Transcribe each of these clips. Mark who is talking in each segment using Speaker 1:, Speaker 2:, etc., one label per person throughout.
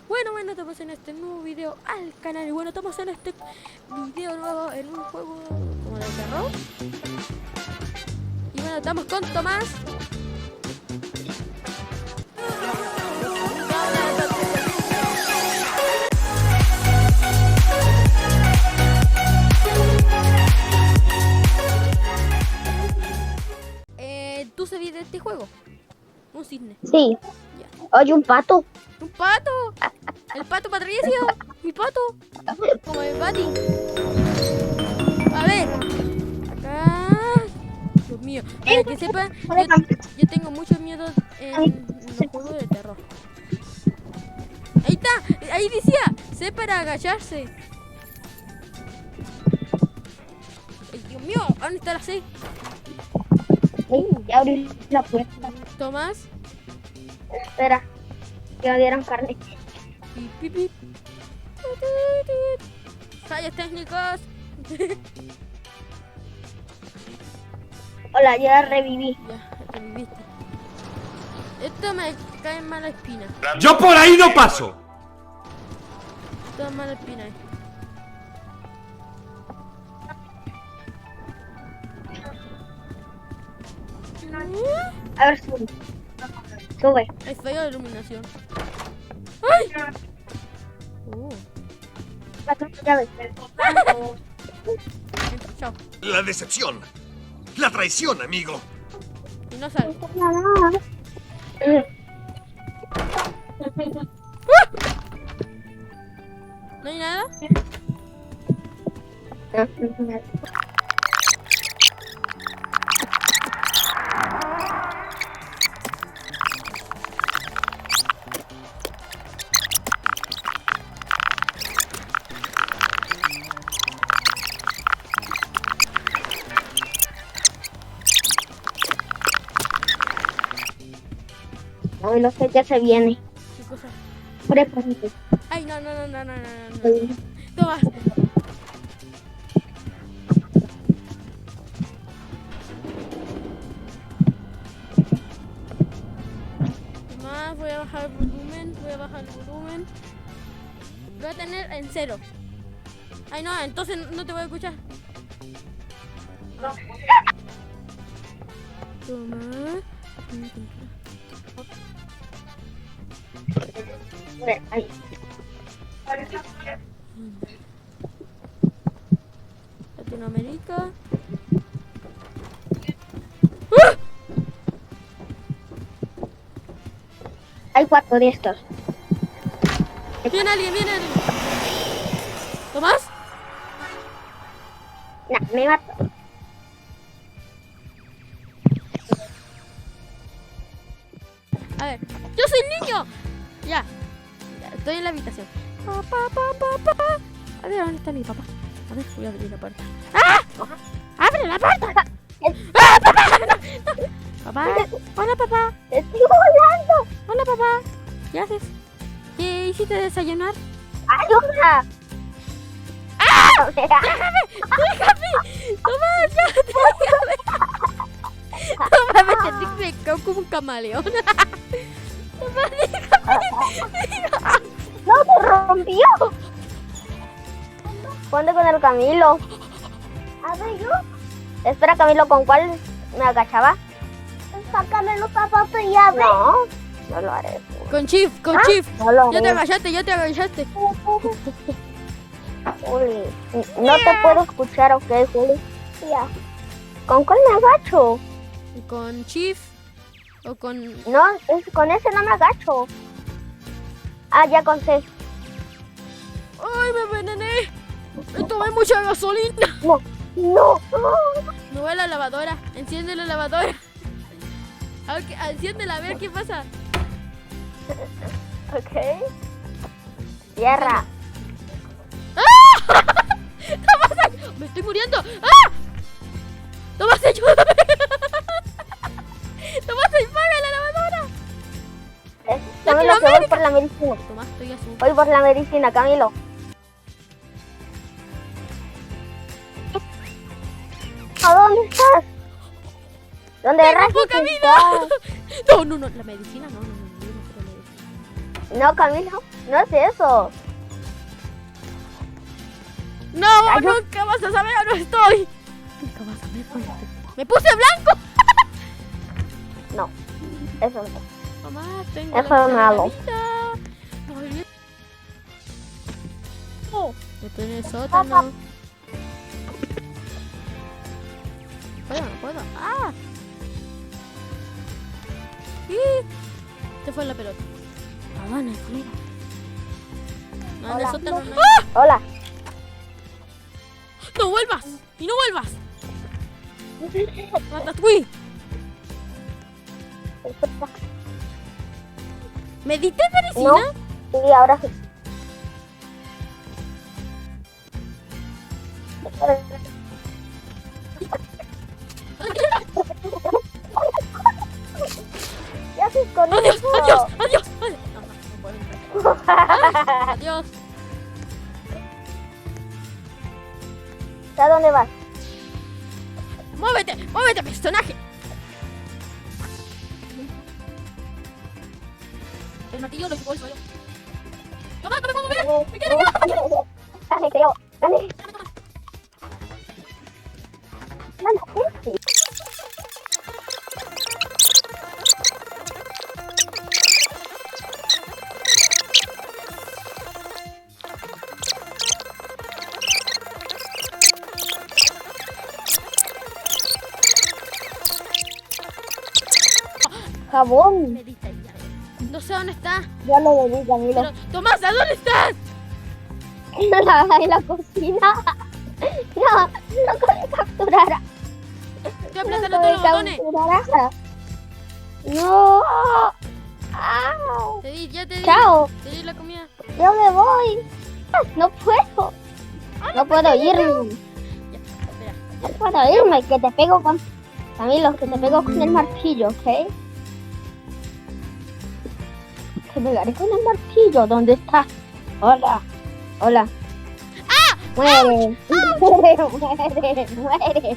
Speaker 1: Bueno, estamos en este nuevo video al canal. Y bueno, estamos en este video nuevo en un juego como de terror. Y bueno, estamos con Tomás. ¿Tú sabías de este juego? Un cisne.
Speaker 2: Sí.
Speaker 1: Ya.
Speaker 2: Oye, un pato.
Speaker 1: ¡Un pato! ¡El pato Patricio! ¡Mi pato! Como el Bati. A ver. Acá. Dios mío. Para que sepan, yo tengo mucho miedo en los juegos de terror. Ahí está. Ahí decía. C para agacharse. Ay, Dios mío. ¿Dónde está la C?
Speaker 2: Ya abrí la puerta.
Speaker 1: Tomás.
Speaker 2: Espera, que me dieron carne.
Speaker 1: Pip, pip, pip. Fallos técnicos.
Speaker 2: Hola, ya reviví.
Speaker 1: Ya, reviviste. Esto me cae en mala espina.
Speaker 3: ¡Yo por ahí no paso!
Speaker 1: Esto es mala espina.
Speaker 2: A ver, sube. Sube.
Speaker 1: Hay fallo de iluminación. ¡Ay!
Speaker 2: La llave.
Speaker 1: Chao.
Speaker 3: La decepción. La traición, amigo.
Speaker 1: Y no sale. ¿No hay nada?
Speaker 2: Ay, no sé, ya se viene.
Speaker 1: ¿Qué cosa?
Speaker 2: Prepárate.
Speaker 1: Ay, no. Tomás. Tomás, voy a bajar el volumen. Lo voy a tener en 0. Ay, no, entonces no te voy a escuchar. Tomás.
Speaker 2: Ahí.
Speaker 1: Latinoamérica.
Speaker 2: Hay 4 de estos.
Speaker 1: Viene alguien. ¿Tomás?
Speaker 2: Nah, me mato.
Speaker 1: A ver, yo soy niño. Ya, estoy en la habitación. Papá. A ver, ¿dónde está mi papá? A ver, voy a abrir la puerta. ¡Ah! ¡Abre la puerta! ¡Ah, papá! No. Papá, hola papá.
Speaker 2: ¡Estoy volando!
Speaker 1: Hola papá. ¿Qué haces? ¿Qué hiciste de desayunar?
Speaker 2: ¡Ayuda!
Speaker 1: ¡Ah! ¡Déjame! ¡Tomás, ya! ¡Déjame! Tomás, me sentí que me cago como un camaleón. Tomás, déjame.
Speaker 2: ¡No, se rompió! Ponte con el Camilo. A ver, yo. Espera, Camilo, ¿con cuál me agachaba? Sácame los zapatos y ya ves. No lo haré.
Speaker 1: Con Chief.
Speaker 2: No lo
Speaker 1: Ya te
Speaker 2: haré.
Speaker 1: agachaste.
Speaker 2: Juli, no te puedo escuchar, ¿ok, Juli? Ya. ¿Con cuál me agacho?
Speaker 1: Con Chief o con...
Speaker 2: No, con ese no me agacho. Ah, ya con C.
Speaker 1: ¡Ay, me envenené! Me tomé mucha gasolina.
Speaker 2: No.
Speaker 1: Me voy a la lavadora. Enciende la lavadora. A ver, enciéndela, a ver qué pasa.
Speaker 2: Ok. Tierra.
Speaker 1: ¡Tomás, me estoy muriendo! ¡Ah! ¡Tomás, ayúdame! ¡Tomás, apaga la lavadora!
Speaker 2: Camilo, que voy por la medicina.
Speaker 1: Tomás, estoy azul.
Speaker 2: Voy por la medicina, Camilo. ¿A dónde estás? ¿Dónde
Speaker 1: ¡Tengo
Speaker 2: rayos
Speaker 1: poca
Speaker 2: estás?
Speaker 1: vida! No, la medicina no, yo no quiero medicina.
Speaker 2: No, Camilo, no es eso.
Speaker 1: No,
Speaker 2: Ay, yo-
Speaker 1: nunca vas a saber dónde estoy. Nunca vas a ver dónde estoy. ¡Me puse blanco!
Speaker 2: No, eso no.
Speaker 1: Mamá, tengo
Speaker 2: Eso
Speaker 1: la
Speaker 2: es malo.
Speaker 1: vida. Muy bien. Oh, estoy en el sótano. No puedo. ¡Ah! ¡Sí! Se fue la pelota. Ah, no, no, no. No, en el
Speaker 2: Hola.
Speaker 1: sótano no hay. ¡Ah!
Speaker 2: Hola.
Speaker 1: ¡No vuelvas! ¡Y no vuelvas! ¡Ratatouille! ¿Me diste medicina?
Speaker 2: No, sí, ahora sí. Ya se con
Speaker 1: ¡Adiós!
Speaker 2: eso.
Speaker 1: ¡Adiós! ¡Adiós! ¡Adiós! No puedo entrar. ¡Adiós!
Speaker 2: ¿A dónde vas?
Speaker 1: ¡Muévete! ¡Muévete, personaje! El martillo lo llevo yo. ¡Mamá, no me puedo mover! ¡Me quiero!
Speaker 2: Dale, creo. Dale. Dale, sí. Jabón.
Speaker 1: Me diste ahí, ya. No sé dónde está.
Speaker 2: Ya lo bebí, Camilo.
Speaker 1: Pero, Tomás, ¿a dónde estás?
Speaker 2: En la cocina. No, no puede capturar.
Speaker 1: Estoy apretando todos los botones.
Speaker 2: No. Au.
Speaker 1: Ya te di.
Speaker 2: Chao.
Speaker 1: Te di la comida.
Speaker 2: Yo me voy. No puedo. No puedo irme.
Speaker 1: Ya, espera.
Speaker 2: No puedo irme. Que te pego con... Camilo, que te pego con el martillo, ¿ok? Te pegaré con el martillo. ¿Dónde estás? Hola. Hola. ¡Ah! Muere. Muere. Muere.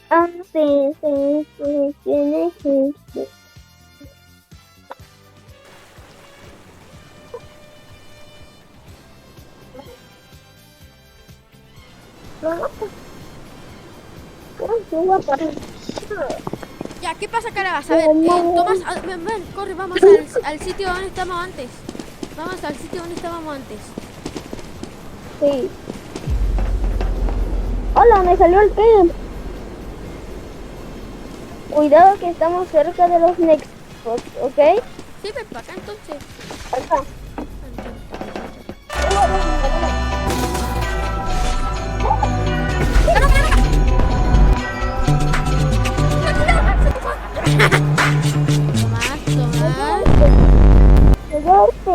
Speaker 2: Ah, sí, sí, sí, tiene que ser.
Speaker 1: Ya, ¿qué pasa, Carabas? A ver, Tomás, ven, corre, vamos al sitio donde estábamos antes. Vamos al sitio donde estábamos antes.
Speaker 2: Sí. Hola, me salió el pin. Cuidado que estamos cerca de los next spots, ¿ok?
Speaker 1: Sí, ven para acá entonces.
Speaker 2: Acá.
Speaker 1: Tomás, Tomás.
Speaker 2: Cuidarte.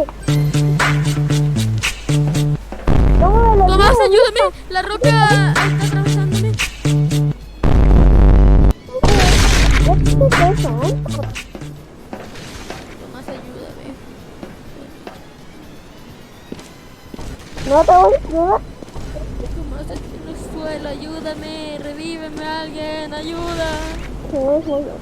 Speaker 2: Tómalo,
Speaker 1: Tomás,
Speaker 2: no.
Speaker 1: ayúdame. La roca está atravesándome.
Speaker 2: ¿Qué es eso?
Speaker 1: Tomás, ayúdame.
Speaker 2: No te voy a ayudar.
Speaker 1: Tomás, estoy en el suelo. Ayúdame. Revíveme a alguien. Ayuda.
Speaker 2: No es muy bien.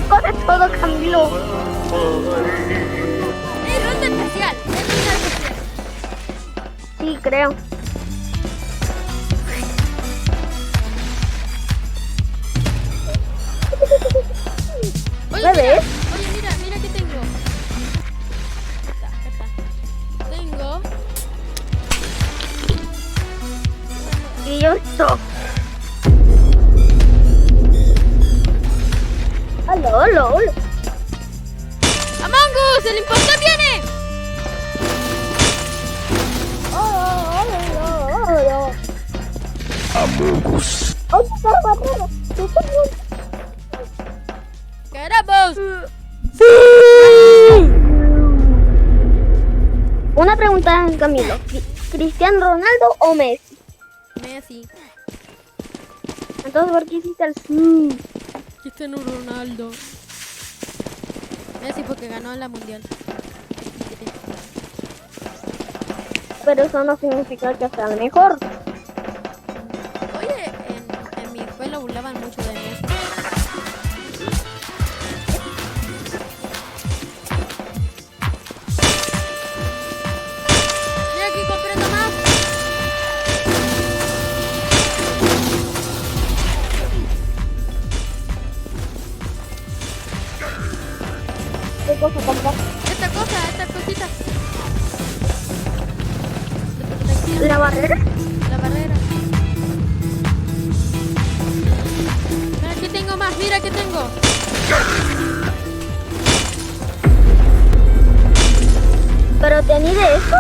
Speaker 2: Corre todo, Camilo.
Speaker 1: ¡Es ronda especial! ¡Es ronda especial!
Speaker 2: Sí, creo.
Speaker 1: Oye,
Speaker 2: ¿Me
Speaker 1: mira,
Speaker 2: ves?
Speaker 1: oye, mira qué tengo. Acá está. Tengo.
Speaker 2: Y yo esto. Aló, aló, aló.
Speaker 1: ¡Among Us! ¡El impostor viene! ¡Queremos!
Speaker 2: Una pregunta, Camilo. ¿Cristiano Ronaldo o Messi?
Speaker 1: Messi.
Speaker 2: Entonces, ¿por qué hiciste el su?
Speaker 1: Cristiano Ronaldo. Messi porque ganó la mundial.
Speaker 2: Pero eso no significa que sea el mejor.
Speaker 1: Oye, en mi escuela burlaban mucho de Messi. Mira aquí comprendo más.
Speaker 2: ¿Qué cosa comprar?
Speaker 1: Esta cosita.
Speaker 2: ¿La barrera?
Speaker 1: La barrera. Mira, aquí tengo más. Mira, que tengo.
Speaker 2: ¿Pero te mide eso?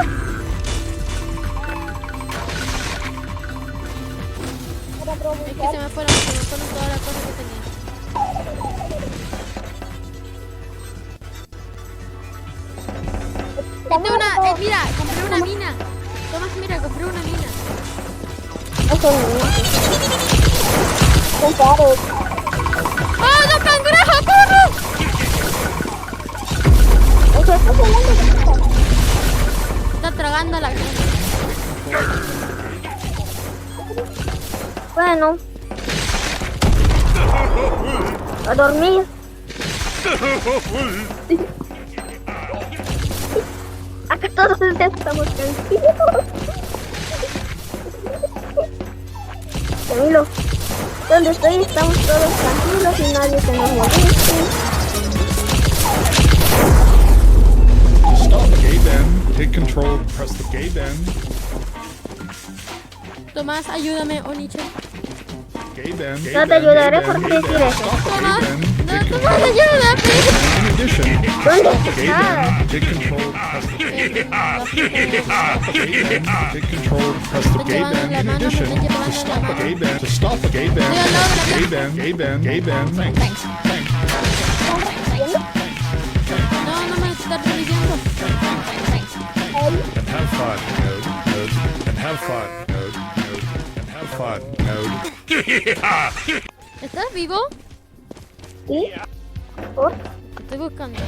Speaker 1: Es que se me fueron todas las cosas que tenía. Mira, compré una mina. Tomás, mira, compré una mina.
Speaker 2: Eso no. Son caros.
Speaker 1: ¡Oh, dos cangrejos! ¡Corre!
Speaker 2: Eso está hablando.
Speaker 1: Está tragando la gente.
Speaker 2: Bueno. A dormir. Acá todos estamos tranquilos. Camilo, donde estoy estamos todos tranquilos y nadie se nos moleste.
Speaker 4: To stop the gay band, take control, press the gay band.
Speaker 1: Tomás, ayúdame, Oniche.
Speaker 4: Gay band.
Speaker 2: No te ayudaré por decir eso.
Speaker 4: Stop the gay
Speaker 1: Tomás,
Speaker 4: band.
Speaker 1: no, Tomás, ayúdame.
Speaker 4: In addition,
Speaker 2: ¿Dónde
Speaker 4: gay
Speaker 2: está?
Speaker 4: band, take control, press the gay band. Stop the gay band, take control, press the gay band. In addition, to stop a gay band, gay band. Thanks.
Speaker 1: No me estás diciendo.
Speaker 4: And have fun, node. And have fun, node. And have fun, node.
Speaker 1: ¿Estás vivo?
Speaker 2: ¿Sí? ¿Por?
Speaker 1: estoy buscando.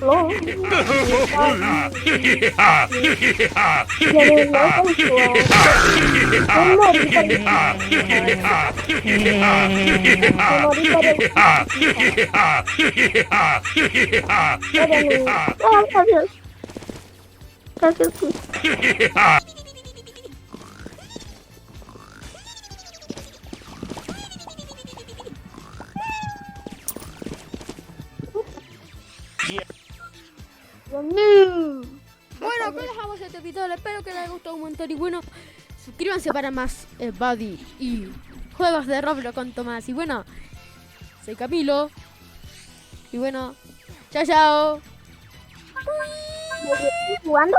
Speaker 2: No.
Speaker 1: Bueno, acá dejamos este episodio. Espero que les haya gustado un montón. Y bueno, suscríbanse para más Buddy y juegos de Roblox con Tomás. Y bueno, soy Camilo. Y bueno, chao, chao.
Speaker 2: ¿Jugando?